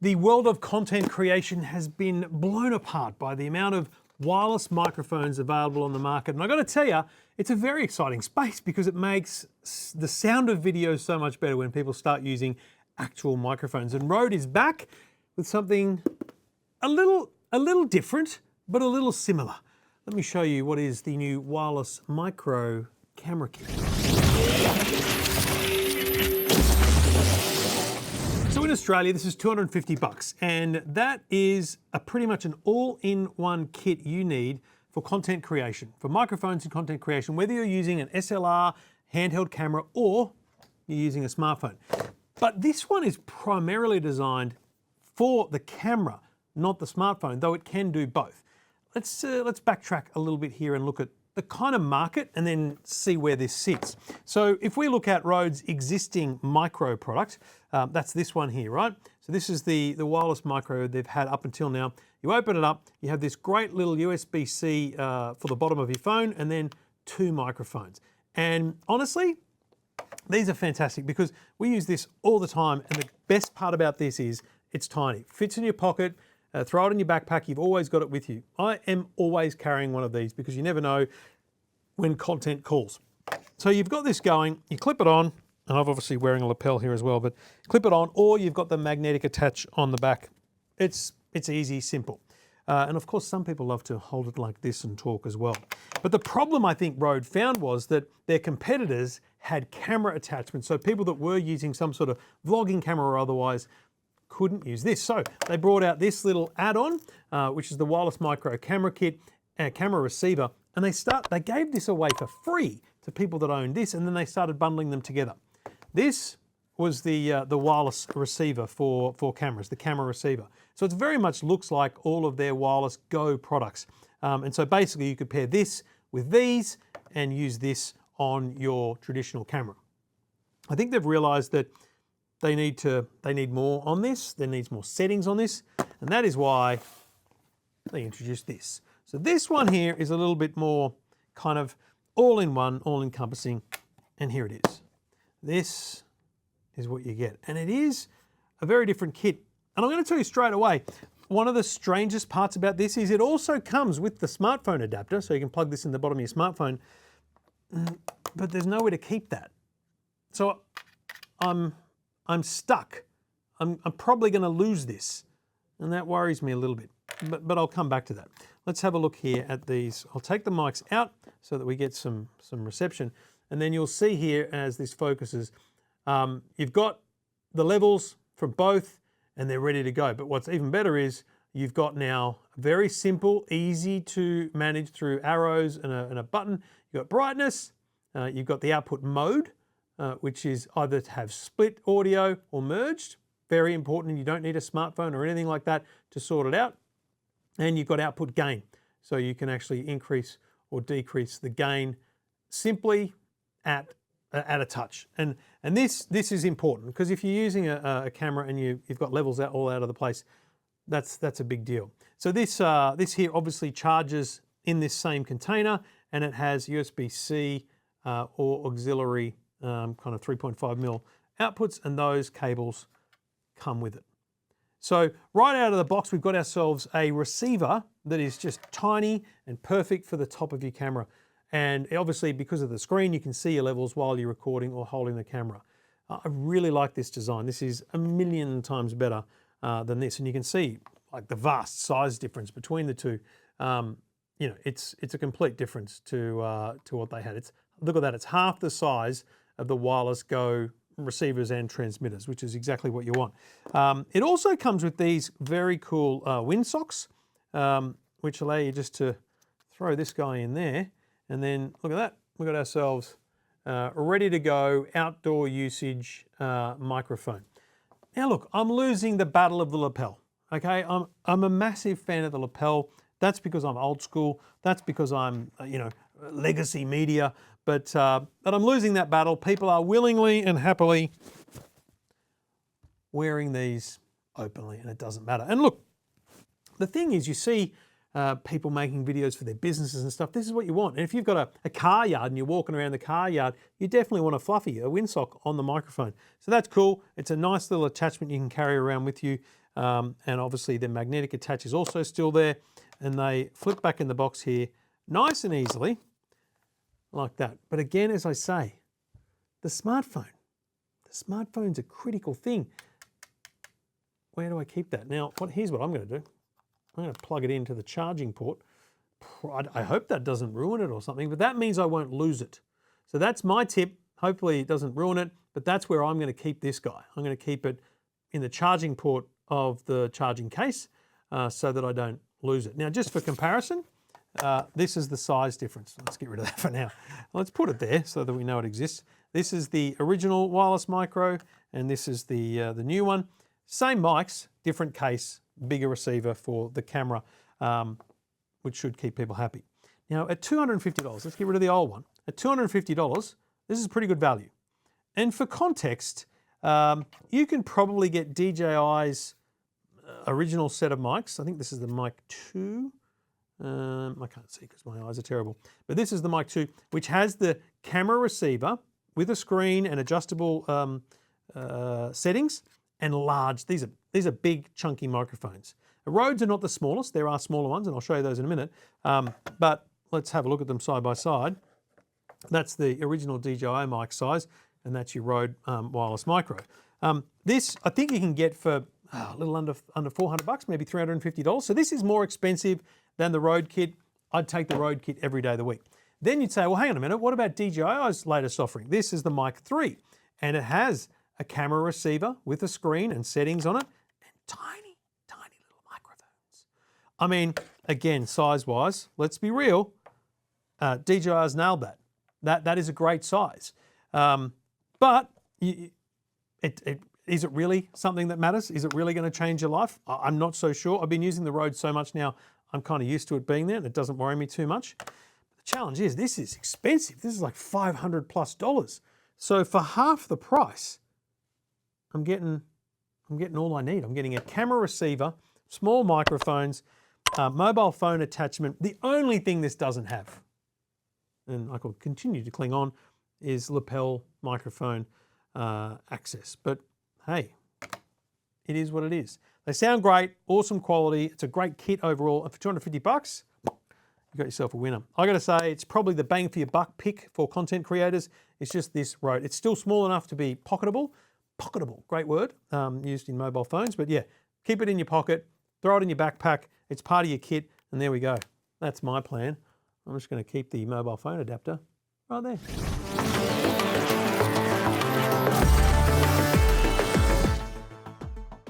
The world of content creation has been blown apart by the amount of wireless microphones available on the market. And I've got to tell you, it's a very exciting space because it makes the sound of video so much better when people start using actual microphones. And Rode is back with something a little different, but a little similar. Let me show you what is the new wireless micro camera kit. So in Australia, this is 250 bucks, and that is pretty much an all-in-one kit you need for content creation, for microphones and content creation, whether you're using an SLR, handheld camera, or you're using a smartphone. But this one is primarily designed for the camera, not the smartphone, though it can do both. Let's backtrack a little bit here and look at the kind of market and then see where this sits. So if we look at Rode's existing micro product, that's this one here, right? So this is the wireless micro they've had up until now. You open it up, you have this great little USB-C for the bottom of your phone, and then two microphones. And honestly, these are fantastic because we use this all the time, and the best part about this is it's tiny. Fits in your pocket, throw it in your backpack, you've always got it with you. I am always carrying one of these because you never know when content calls. So you've got this going, you clip it on, and I'm obviously wearing a lapel here as well, but clip it on, or you've got the magnetic attach on the back. It's easy, simple. And of course, some people love to hold it like this and talk as well. But the problem I think Rode found was that their competitors had camera attachments. So people that were using some sort of vlogging camera or otherwise couldn't use this. So they brought out this little add-on, which is the wireless micro camera kit, camera receiver, and they gave this away for free to people that owned this, and then they started bundling them together. This was the wireless receiver for cameras, the camera receiver. So it very much looks like all of their wireless Go products. And so basically you could pair this with these and use this on your traditional camera. I think they've realized that they need more on this, there needs more settings on this, and that is why they introduced this. So this one here is a little bit more kind of all-in-one, all-encompassing, and here it is. This is what you get, and it is a very different kit. And I'm going to tell you straight away, one of the strangest parts about this is it also comes with the smartphone adapter, so you can plug this in the bottom of your smartphone, but there's nowhere to keep that. So I'm stuck. I'm probably going to lose this, and that worries me a little bit, but I'll come back to that. Let's have a look here at these. I'll take the mics out so that we get some reception, and then you'll see here as this focuses, you've got the levels for both, and they're ready to go. But what's even better is you've got now very simple, easy to manage through arrows and a button. You've got brightness, you've got the output mode, which is either to have split audio or merged. Very important, you don't need a smartphone or anything like that to sort it out. And you've got output gain. So you can actually increase or decrease the gain simply at a touch. And this is important because if you're using a camera and you've got levels all out of the place, that's a big deal. So this here obviously charges in this same container, and it has USB-C or auxiliary kind of 3.5mm outputs, and those cables come with it. So right out of the box, we've got ourselves a receiver that is just tiny and perfect for the top of your camera. And obviously because of the screen, you can see your levels while you're recording or holding the camera. I really like this design. This is a million times better than this. And you can see like the vast size difference between the two. You know, it's a complete difference to what they had. Look at that, it's half the size of the wireless Go receivers and transmitters, which is exactly what you want. It also comes with these very cool windsocks, which allow you just to throw this guy in there, and then look at that, we've got ourselves a ready to go outdoor usage microphone. Now look, I'm losing the battle of the lapel, okay? I'm a massive fan of the lapel. That's because I'm old school. That's because I'm, legacy media. But I'm losing that battle. People are willingly and happily wearing these openly, and it doesn't matter. And look, the thing is, you see people making videos for their businesses and stuff. This is what you want. And if you've got a car yard and you're walking around the car yard, you definitely want a windsock on the microphone. So that's cool. It's a nice little attachment you can carry around with you. And obviously the magnetic attach is also still there, and they flip back in the box here nice and easily like that. But again, as I say, the smartphone's a critical thing. Where do I keep that? Now, here's what I'm going to do. I'm going to plug it into the charging port. I hope that doesn't ruin it or something, but that means I won't lose it. So that's my tip. Hopefully it doesn't ruin it, but that's where I'm going to keep this guy. I'm going to keep it in the charging port of the charging case so that I don't lose it. Now, just for comparison, this is the size difference. Let's get rid of that for now. Let's put it there so that we know it exists. This is the original wireless micro, and this is the new one. Same mics, different case, bigger receiver for the camera, which should keep people happy. Now, at $250, let's get rid of the old one. At $250, this is pretty good value. And for context, you can probably get DJI's original set of mics. I think this is the Mic 2. I can't see because my eyes are terrible. But this is the Mic 2, which has the camera receiver with a screen and adjustable settings and large. These are big, chunky microphones. The Rhodes are not the smallest. There are smaller ones, and I'll show you those in a minute. But let's have a look at them side by side. That's the original DJI mic size, and that's your Rode wireless micro. This, I think you can get for a little under $400, maybe $350. So this is more expensive than the Rode kit. I'd take the Rode kit every day of the week. Then you'd say, well, hang on a minute, what about DJI's latest offering? This is the Mic 3, and it has a camera receiver with a screen and settings on it, and tiny, tiny little microphones. I mean, again, size-wise, let's be real, DJI's nailed that. That is a great size. But is it really something that matters? Is it really going to change your life? I'm not so sure. I've been using the Rode so much now, I'm kind of used to it being there, and it doesn't worry me too much. But the challenge is, this is expensive. This is like $500+. So for half the price, I'm getting all I need. I'm getting a camera receiver, small microphones, mobile phone attachment. The only thing this doesn't have, and I could continue to cling on, is lapel microphone access. But hey, it is what it is. They sound great, awesome quality. It's a great kit overall. And for $250, you got yourself a winner. I got to say, it's probably the bang for your buck pick for content creators. It's just this Rode. It's still small enough to be pocketable. Pocketable, great word, used in mobile phones. But yeah, keep it in your pocket, throw it in your backpack. It's part of your kit, and there we go. That's my plan. I'm just going to keep the mobile phone adapter right there.